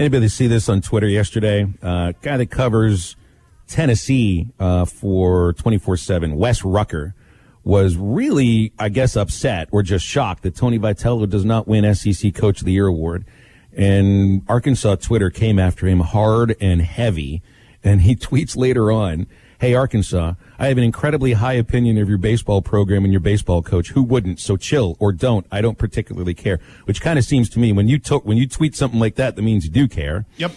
Anybody see this on Twitter yesterday? Guy that covers Tennessee for 24/7, Wes Rucker, was really, I guess, upset or just shocked that Tony Vitello does not win SEC Coach of the Year award. And Arkansas Twitter came after him hard and heavy. And he tweets later on, "Hey, Arkansas, I have an incredibly high opinion of your baseball program and your baseball coach. Who wouldn't? So chill or don't. I don't particularly care." Which kind of seems to me when you tweet something like that means you do care. Yep.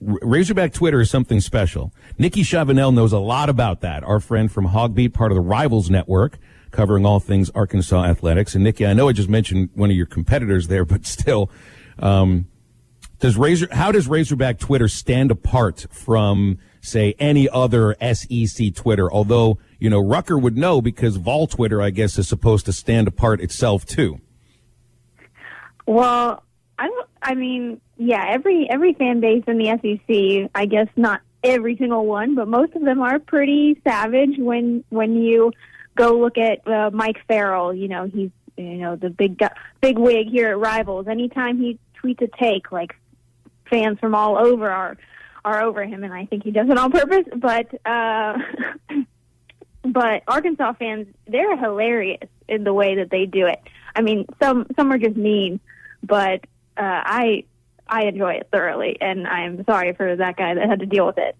Razorback Twitter is something special. Nikki Chavanelle knows a lot about that. Our friend from HawgBeat, part of the Rivals Network, covering all things Arkansas athletics. And Nikki, I know I just mentioned one of your competitors there, but still, how does Razorback Twitter stand apart from, say, any other SEC Twitter? Although, Rucker would know because Vol Twitter, I guess, is supposed to stand apart itself too. Well, every fan base in the SEC, I guess not every single one, but most of them are pretty savage when you go look at Mike Farrell. He's the big wig here at Rivals. Anytime he tweets a take, like, fans from all over are over him, and I think he does it on purpose. But Arkansas fans, they're hilarious in the way that they do it. I mean, some are just mean, but I enjoy it thoroughly, and I'm sorry for that guy that had to deal with it.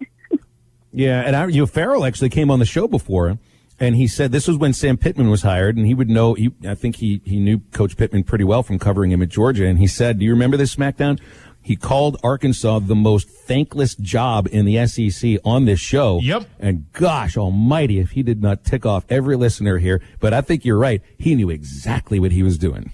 Yeah, and Farrell actually came on the show before, and he said this was when Sam Pittman was hired, and he would know. I think he knew Coach Pittman pretty well from covering him at Georgia, and he said, "Do you remember this SmackDown?" He called Arkansas the most thankless job in the SEC on this show. Yep. And gosh almighty, if he did not tick off every listener here. But I think you're right. He knew exactly what he was doing.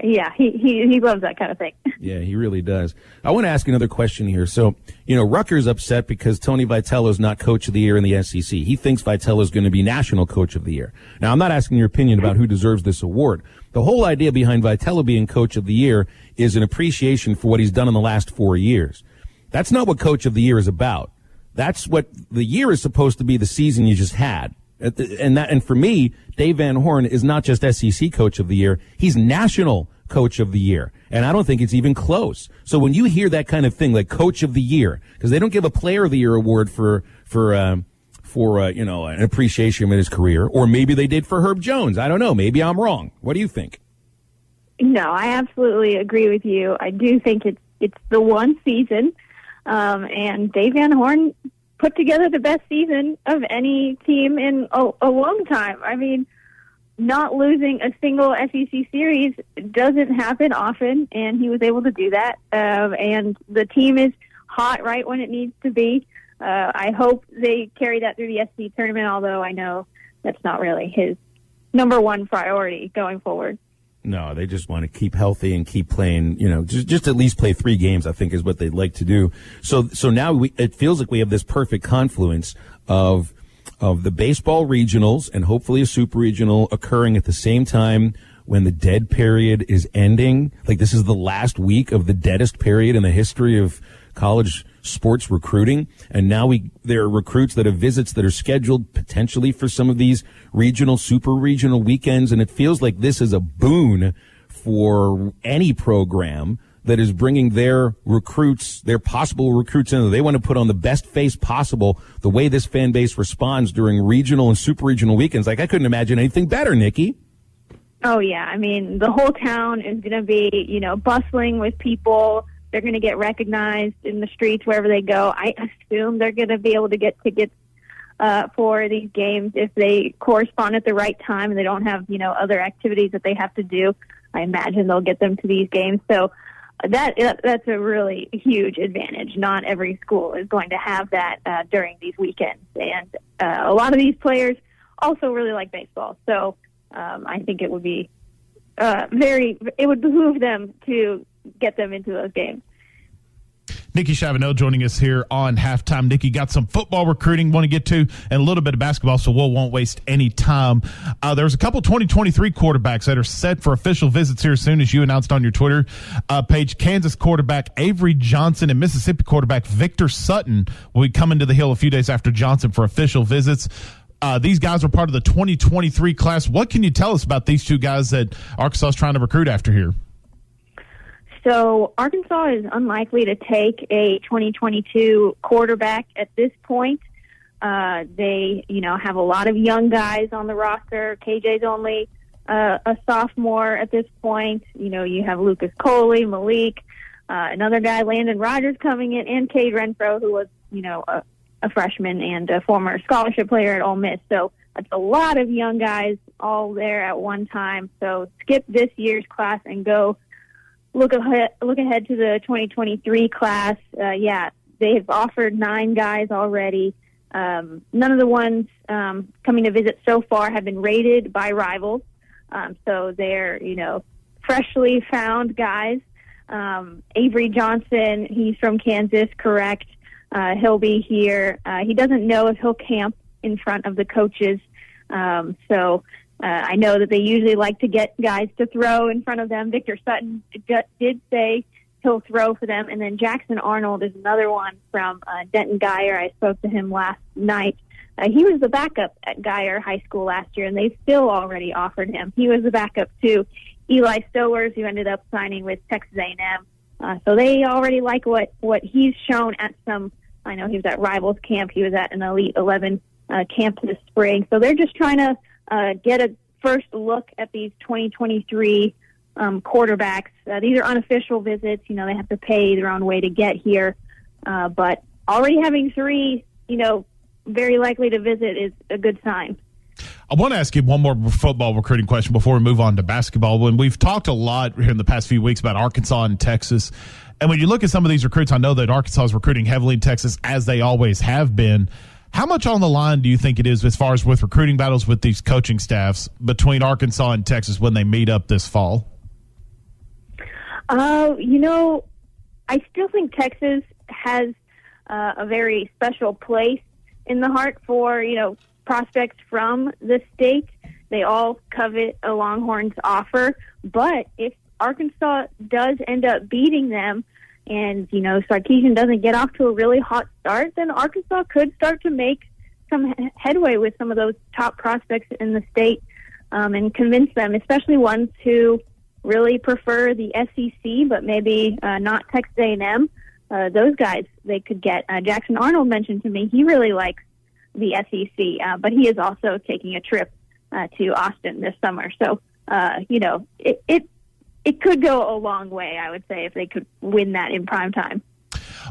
Yeah, he loves that kind of thing. Yeah, he really does. I want to ask another question here. So, Rutgers upset because Tony Vitello is not Coach of the Year in the SEC. He thinks Vitello is going to be National Coach of the Year. Now, I'm not asking your opinion about who deserves this award. The whole idea behind Vitello being Coach of the Year is an appreciation for what he's done in the last 4 years. That's not what Coach of the Year is about. That's what the year is supposed to be, the season you just had. And for me, Dave Van Horn is not just SEC Coach of the Year. He's National Coach of the Year. And I don't think it's even close. So when you hear that kind of thing, like Coach of the Year, because they don't give a Player of the Year award for an appreciation of his career, or maybe they did for Herb Jones. I don't know. Maybe I'm wrong. What do you think? No, I absolutely agree with you. I do think it's the one season, and Dave Van Horn put together the best season of any team in a long time. I mean, not losing a single SEC series doesn't happen often, and he was able to do that. And the team is hot right when it needs to be. I hope they carry that through the SEC tournament, although I know that's not really his number one priority going forward. No, they just want to keep healthy and keep playing, just at least play 3 games, I think is what they'd like to do. So now it feels like we have this perfect confluence of the baseball regionals and hopefully a super regional occurring at the same time when the dead period is ending. Like, this is the last week of the deadest period in the history of college sports recruiting, and now there are recruits that have visits that are scheduled potentially for some of these regional, super regional weekends, and it feels like this is a boon for any program that is bringing their possible recruits in. They want to put on the best face possible. The way this fan base responds during regional and super regional weekends, like, I couldn't imagine anything better, Nikki. Oh yeah, I mean, the whole town is going to be, bustling with people. They're going to get recognized in the streets wherever they go. I assume they're going to be able to get tickets for these games if they correspond at the right time and they don't have, other activities that they have to do. I imagine they'll get them to these games. So that's a really huge advantage. Not every school is going to have that during these weekends. And a lot of these players also really like baseball. So I think it would be it would behoove them to get them into those games. Nikki Chavanelle joining us here on Halftime. Nikki, got some football recruiting want to get to and a little bit of basketball, so we won't waste any time. There's a couple 2023 quarterbacks that are set for official visits here soon, as you announced on your Twitter page. Kansas quarterback Avery Johnson and Mississippi quarterback Victor Sutton will be coming to the Hill a few days after Johnson for official visits. These guys are part of the 2023 class. What can you tell us about these two guys that Arkansas is trying to recruit after here? So Arkansas is unlikely to take a 2022 quarterback at this point. They, have a lot of young guys on the roster. KJ's only a sophomore at this point. You have Lucas Coley, Malik, another guy, Landon Rogers, coming in, and Cade Renfro, who was, a freshman and a former scholarship player at Ole Miss. So it's a lot of young guys all there at one time. So skip this year's class and go look ahead to the 2023 class. They've offered 9 guys already. None of the ones coming to visit so far have been rated by rivals. So they're, freshly found guys. Avery Johnson, he's from Kansas, correct. He'll be here. He doesn't know if he'll camp in front of the coaches. I know that they usually like to get guys to throw in front of them. Victor Sutton did say he'll throw for them. And then Jackson Arnold is another one from Denton Geyer. I spoke to him last night. He was the backup at Geyer High School last year, and they still already offered him. He was the backup to Eli Stowers, who ended up signing with Texas A&M. So they already like what he's shown at some. I know he was at Rivals camp. He was at an Elite 11 camp this spring. So they're just trying to get a first look at these 2023 quarterbacks. These are unofficial visits. They have to pay their own way to get here. But already having 3, very likely to visit is a good sign. I want to ask you one more football recruiting question before we move on to basketball. When we've talked a lot here in the past few weeks about Arkansas and Texas, and when you look at some of these recruits, I know that Arkansas is recruiting heavily in Texas, as they always have been. How much on the line do you think it is as far as with recruiting battles with these coaching staffs between Arkansas and Texas when they meet up this fall? I still think Texas has a very special place in the heart for, prospects from the state. They all covet a Longhorns offer. But if Arkansas does end up beating them and, Sarkisian doesn't get off to a really hot start, then Arkansas could start to make some headway with some of those top prospects in the state and convince them, especially ones who really prefer the SEC, but maybe not Texas A&M. Those guys they could get. Jackson Arnold mentioned to me he really likes the SEC, but he is also taking a trip to Austin this summer. So, it could go a long way, I would say, if they could win that in prime time.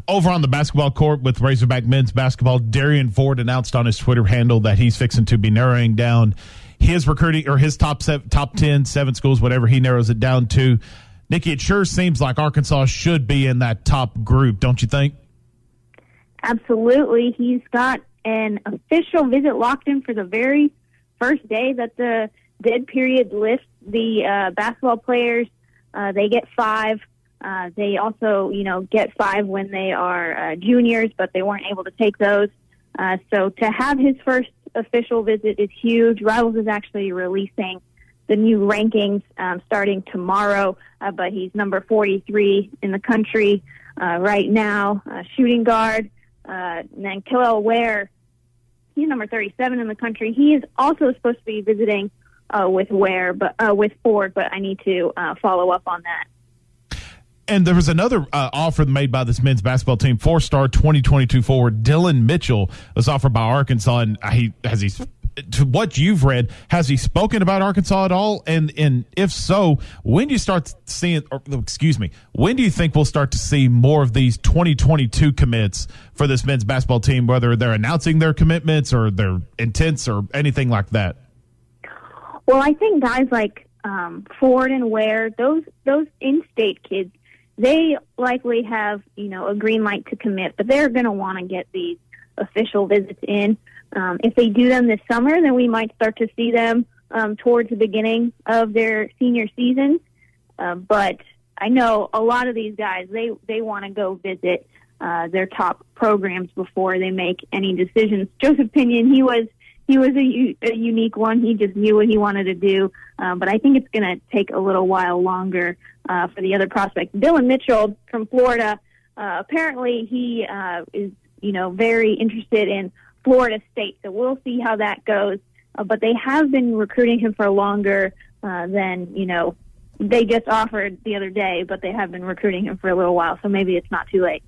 Over on the basketball court with Razorback men's basketball, Darian Ford announced on his Twitter handle that he's fixing to be narrowing down his recruiting or his top 10, 7 schools, whatever he narrows it down to. Nikki, it sure seems like Arkansas should be in that top group, don't you think? Absolutely. He's got an official visit locked in for the very first day that the dead period lifts. The basketball players, they get 5. They also, get 5 when they are juniors, but they weren't able to take those. So to have his first official visit is huge. Rivals is actually releasing the new rankings starting tomorrow, but he's number 43 in the country right now, shooting guard. And then Killel Ware, he's number 37 in the country. He is also supposed to be visiting with Ford, but I need to follow up on that. And there was another offer made by this men's basketball team. 4-star 2022 forward Dylan Mitchell was offered by Arkansas, and to what you've read, has he spoken about Arkansas at all? And if so, when do you start seeing? When do you think we'll start to see more of these 2022 commits for this men's basketball team? Whether they're announcing their commitments or their intents or anything like that. Well, I think guys like Ford and Ware, those in-state kids, they likely have a green light to commit, but they're going to want to get these official visits in. If they do them this summer, then we might start to see them towards the beginning of their senior season. But I know a lot of these guys, they want to go visit their top programs before they make any decisions. Joseph Pinion, he was a unique one. He just knew what he wanted to do. But I think it's going to take a little while longer for the other prospects. Dylan Mitchell from Florida, apparently he is, very interested in Florida State. So we'll see how that goes. But they have been recruiting him for longer than, they just offered the other day, but they have been recruiting him for a little while, so maybe it's not too late.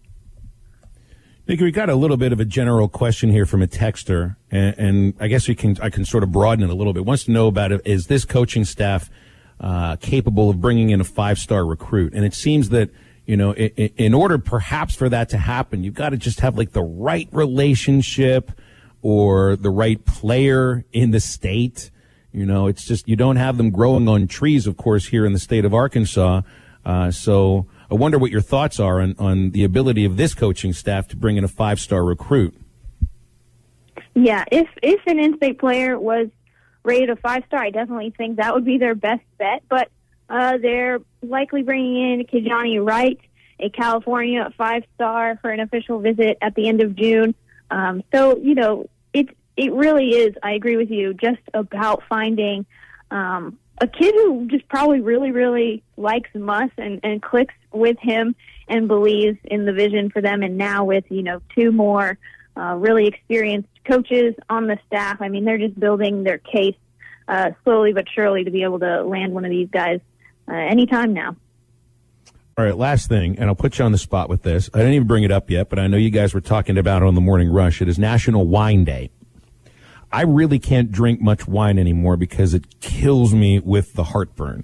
Nikki, we got a little bit of a general question here from a texter, and I guess I can sort of broaden it a little bit. Wants to know about it, is this coaching staff capable of bringing in a 5-star recruit? And it seems that, in order perhaps for that to happen, you've got to just have like the right relationship or the right player in the state. It's just, you don't have them growing on trees, of course, here in the state of Arkansas. So I wonder what your thoughts are on the ability of this coaching staff to bring in a 5-star recruit. Yeah, if an in-state player was rated a 5-star, I definitely think that would be their best bet. But they're likely bringing in Kijani Wright, a California 5-star, for an official visit at the end of June. So, it really is, I agree with you, just about finding a kid who just probably really, really likes Muss and clicks with him and believes in the vision for them. And now with, 2 more really experienced coaches on the staff, I mean, they're just building their case slowly but surely to be able to land one of these guys anytime now. All right, last thing, and I'll put you on the spot with this. I didn't even bring it up yet, but I know you guys were talking about it on the Morning Rush. It is National Wine Day. I really can't drink much wine anymore because it kills me with the heartburn.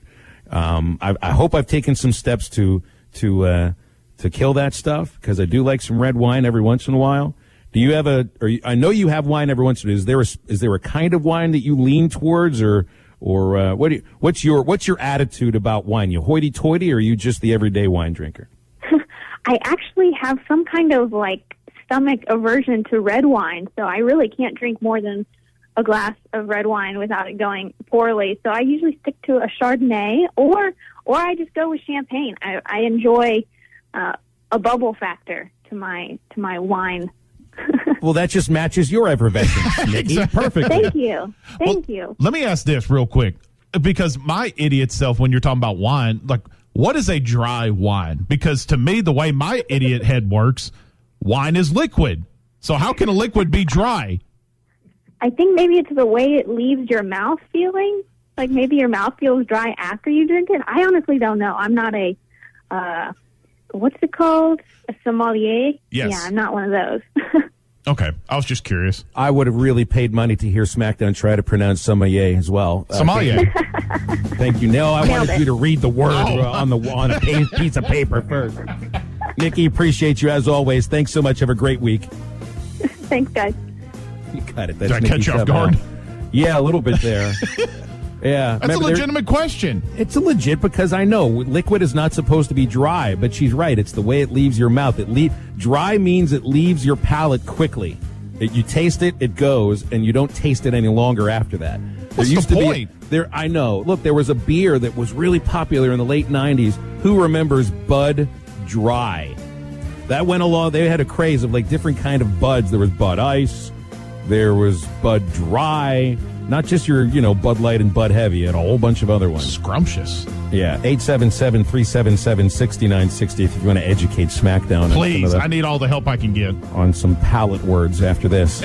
I hope I've taken some steps to kill that stuff, because I do like some red wine every once in a while. Do you have I know you have wine every once in a while. Is there a kind of wine that you lean towards, or what's your attitude about wine? You hoity-toity, or are you just the everyday wine drinker? I actually have some kind of stomach aversion to red wine, so I really can't drink more than a glass of red wine without it going poorly. So I usually stick to a Chardonnay, or I just go with champagne. I enjoy a bubble factor to my wine. Well, that just matches your effervescence, Nikki. Exactly. Perfectly. Thank you. Let me ask this real quick, because my idiot self, when you're talking about wine, what is a dry wine? Because to me, the way my idiot head works, wine is liquid. So how can a liquid be dry? I think maybe it's the way it leaves your mouth feeling. Maybe your mouth feels dry after you drink it. I honestly don't know. I'm not a, what's it called? A sommelier? Yes. Yeah, I'm not one of those. Okay. I was just curious. I would have really paid money to hear SmackDown try to pronounce sommelier as well. Sommelier. Thank you. No, I wanted you to read the word on a piece of paper first. Nikki, appreciate you as always. Thanks so much. Have a great week. Thanks, guys. You got it. Did I catch you off guard? Yeah, a little bit there. Yeah. That's a legitimate question. It's a legit, because I know liquid is not supposed to be dry, but she's right. It's the way it leaves your mouth. Dry means it leaves your palate quickly. You taste it, it goes, and you don't taste it any longer after that. What's the point? I know. Look, there was a beer that was really popular in the late 90s. Who remembers Bud Dry? That went along. They had a craze of different kind of buds. There was Bud Ice. There was Bud Dry. Not just your, Bud Light and Bud Heavy, and a whole bunch of other ones. Scrumptious. Yeah, 877-377-6960 if you want to educate SmackDown. Please, I need all the help I can get. On some palate words after this.